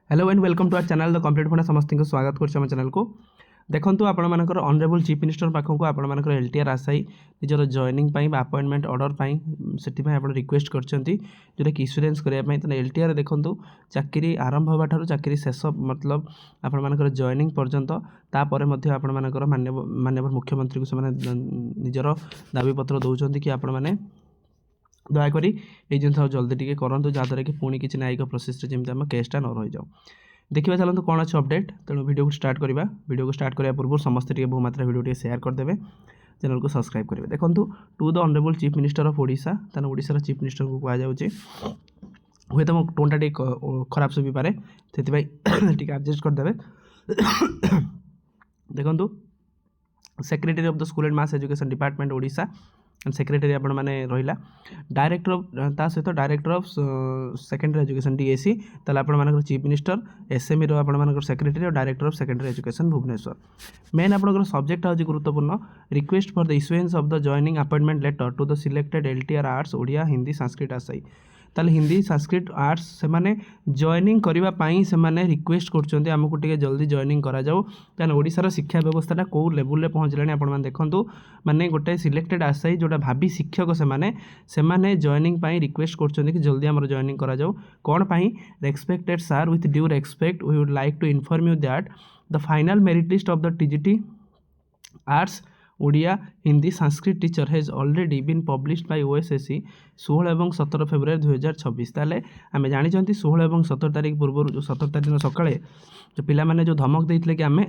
Hello and welcome to our channel the complete Funda समस्त को स्वागत करछम चैनल को देखो आपर ऑनरेबल चीफ मिनिस्टर पाखक आपर एलटीआर आशाई निजर जॉइनिंग अपॉइंटमेंट ऑर्डर से रिक्वेस्ट करछंती जोटा कि इन्शुरेंस करने तो एलटीआर देखो चाकरी आरंभ होगा चाकरी शेष मतलब आपर जॉइनिंग पर्यंत तापर आपर माननीय मुख्यमंत्री को निजर दाबीपत्र दौरान कि आपण मैंने दयाकोरी ये जिन जल्दी टी करूँ जहाँद्वारा कि पुणी किसी न्यायिक प्रोसेस जमी आम केसटा न रही जाऊ देखा चलते कौन अच्छे अपडेट तेणु वीडियो को स्टार्ट करवा वीडियो को स्टार्ट करने पूर्व समस्त बहुमात्रा वीडियो शेयर करदे चैनल को सब्सक्राइब करेंगे देखो to the honourable chief minister of Odisha तेना ओडिशार चीफ मिनिस्टर को कहुच्छे हुए तो मो टोनटा टे खराब शुभी पारे से एडजस्ट करदे देखो secretary of the school and mass education department Odisha secretary आपण मैंने रहा डायरेक्टर ऑफ सहित डायरेक्टर ऑफ सेकेंडरी एजुकेशन डीएसी ताल आप चीफ मिनिस्टर एसएमई रो सेक्रेटरी और director of secondary education Bhubaneswar मेन आप सब्जेक्ट हूँ गुरुत्वपूर्ण request for the issuance of the joining appointment letter to the selected LTR arts Odia Hindi Sanskrit आशाई ताल हिंदी संस्कृत आर्ट्स से माने जॉइनिंग करने से रिक्वेस्ट करछन्ते आमको टिके जल्दी जॉइनिंग करा जाओ कारण ओडिशार शिक्षा व्यवस्था कौ लेवल में पहुँचलानी आपण देखु माने गोटे सिलेक्टेड आशाई जोटा भाभी शिक्षक से जॉइनिंग रिक्वेस्ट करछन्ते कि जल्दी आमर जॉइनिंग करा जाओ कौन पाई respected sir with due respect we would like to inform you that the final merit list of the TGT arts Odia Hindi Sanskrit teacher has already been published by OSSC 16 और 17 फेब्रुआरी 2026 ताले आम जानते 16 और 17 तारीख पूर्व जो 17 तारीख सकाଳେ जो पिला माने जो धमक देते कि आम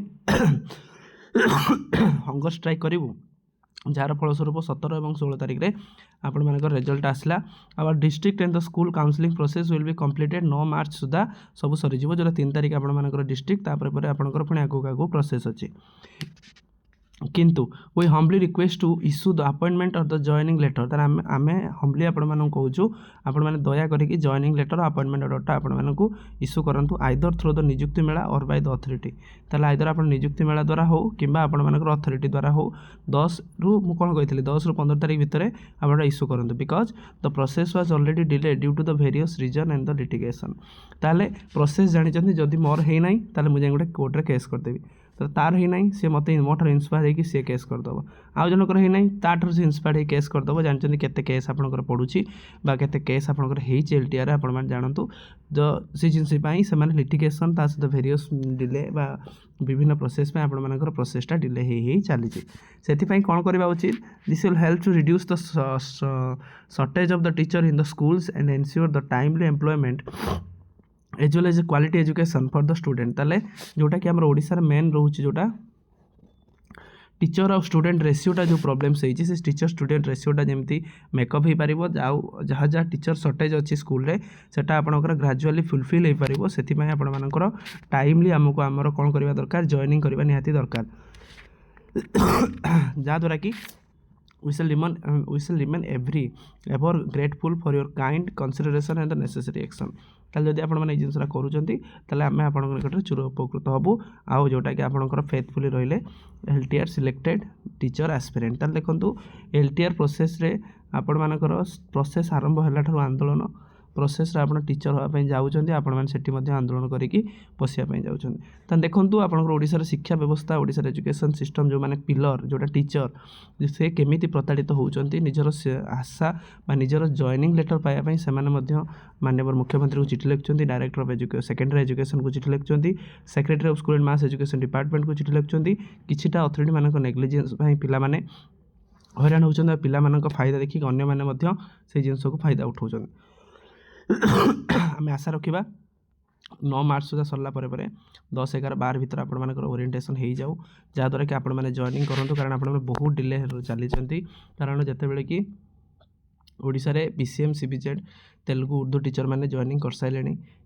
हंगर स्ट्राइक करूँ जार फलस्वरूप 17 और 16 तारीख में आपण मानकर रिजल्ट आसला our district and the school counselling process will be completed 9 March सुधा सब सरीज जो 3 तारीख आपण मानकर डिस्ट्रिक्ट तापर आपंकर पुणी आगू प्रोसेस अच्छी किंतु we humbly request to issue the appointment or the joining letter तर आम हम्बली आपण कहूँ आपण मैंने दया करिक जॉइनिंग लेटर अपॉइंटमेंट ऑर्डरटा आपण को इश्यू करूँ आइदर थ्रू द नियुक्ति मेला और बाय द अथॉरिटी ताले आइदर आप नियुक्ति मेला द्वारा हो कि आपर अथॉरिटी द्वारा हो 10 रु मु कौन कही 10 रु 15 तारीख भितर आप इश्यू करूँ because the process was already delay due to the various reason and the litigation ताले प्रोसेस जानी जदि मोर है ना ताले मुझे गोटे कोर्टे केस करदेवी तो तार ही नहीं सी मत मोटर इन्स्पायर होगी सी केस करदेव आउ जनकर ही नहीं ताठर से इन्स्पायर हो केस करदेव जानते केते केस आपंकर पड़ुची केते केस आपंकर होती एलटीआर आप जानतु से जिनपाई से लिटिगेशन ता सहित भेरियस डिले विभिन्न प्रोसेस में आपर प्रोसेसटा डिले ही चली से कौन करवा उचित this will help to reduce the shortage of the teacher in the schools and ensure the timely employment as well as quality education for the student ताले जोटा कि आम ओडिशार मेन रोचे जोटा टीचर और स्टूडेंट रेसीोटा जो प्रोब्लेम से टीचर स्टूडेंट रेसीोटा जमी मेकअप हो पार जहाँ जहाँ टीचर सर्टेज अच्छी स्कूल रे सेटा आपणकर ग्राजुअली फुलफिल हो पार से आपर टाइमली आमको आमर कौन करवा दरकार जॉइनिंग करवा निहाती दरकार जहाँद्वारा कि we shall remain ever grateful for your kind consideration and the necessary action ताले जदि आपण माने जिनसरा करूचंती ताले आमे आपन निकट चिर उपकृत हबु आउ जोटा कि आपनकर फेथफुली रहिले एलटीआर सिलेक्टेड टीचर एस्पिरेंट ताले देखंतु एलटीआर प्रोसेस रे आपण मानकर प्रोसेस आरंभ होला थारु आंदोलन प्रोसेस रे आपण टीचर होगा जाऊँच आपण मैंने सेठी आंदोलन करिकी बसिया जाऊँच तो देखो आपंकर ओडिशार शिक्षा व्यवस्था ओडिशार एजुकेशन सिस्टम जो मैंने पिलर जोटा टीचर से केमिति प्रताड़ित होउचंती निजर आशा निजर जॉइनिंग लेटर पाइबा से माननीय मुख्यमंत्री को चिठी लिखुंट डायरेक्टर ऑफ सेकेंडरी एजुकेशन को चिठी लिखुंट secretary of school and mass education department को चिठी लिखुंट किछिटा अथॉरिटी मान नेग्लिजेंस पिला माने हैरान होउचंती पिला फायदा देखिक अन्य माने से जिनस को फायदा उठाउचंती आम आशा रखा 9 मार्च सुधा सरला 10, 11, 12 भितर आपर ओरिएंटेशन हो जाऊ जहाँद्वारा कि आपण मैंने जॉइनिंग करूँ कारण आप बहुत डिले चली कारण जिते कि ओडिशा रे PCM CBZ Telugu Urdu teacher मैंने जॉइनिंग कर सारे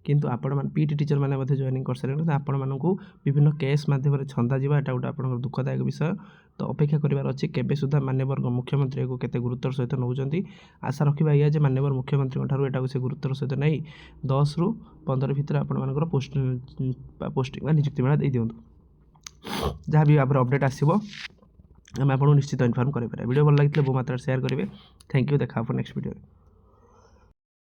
किंतु आपण मैंने पीटी टीचर मैंने जॉइनिंग कर सारे आपण मानू विभिन्न केस मध्यम छंदा जावा एटा गोटे आप दुखदायक विषय तो अपेक्षा करार अच्छी केबे सुधा माननीय मुख्यमंत्री को केते गुरुत्वर सहित नौकरी आशा रखा या माननीय मुख्यमंत्री ठार से गुरुत्वर सहित नहीं 10 रु 15 भितर आपर पोस्टिंग नियुक्ति मेला दे दिंतु जहाँ भी आप अपडेट आसो आम आपको निश्चित इनफॉर्म करें वीडियो भल लगे बहु मात्रा शेयर करेंगे थैंक यू देखा नेक्स्ट वीडियो।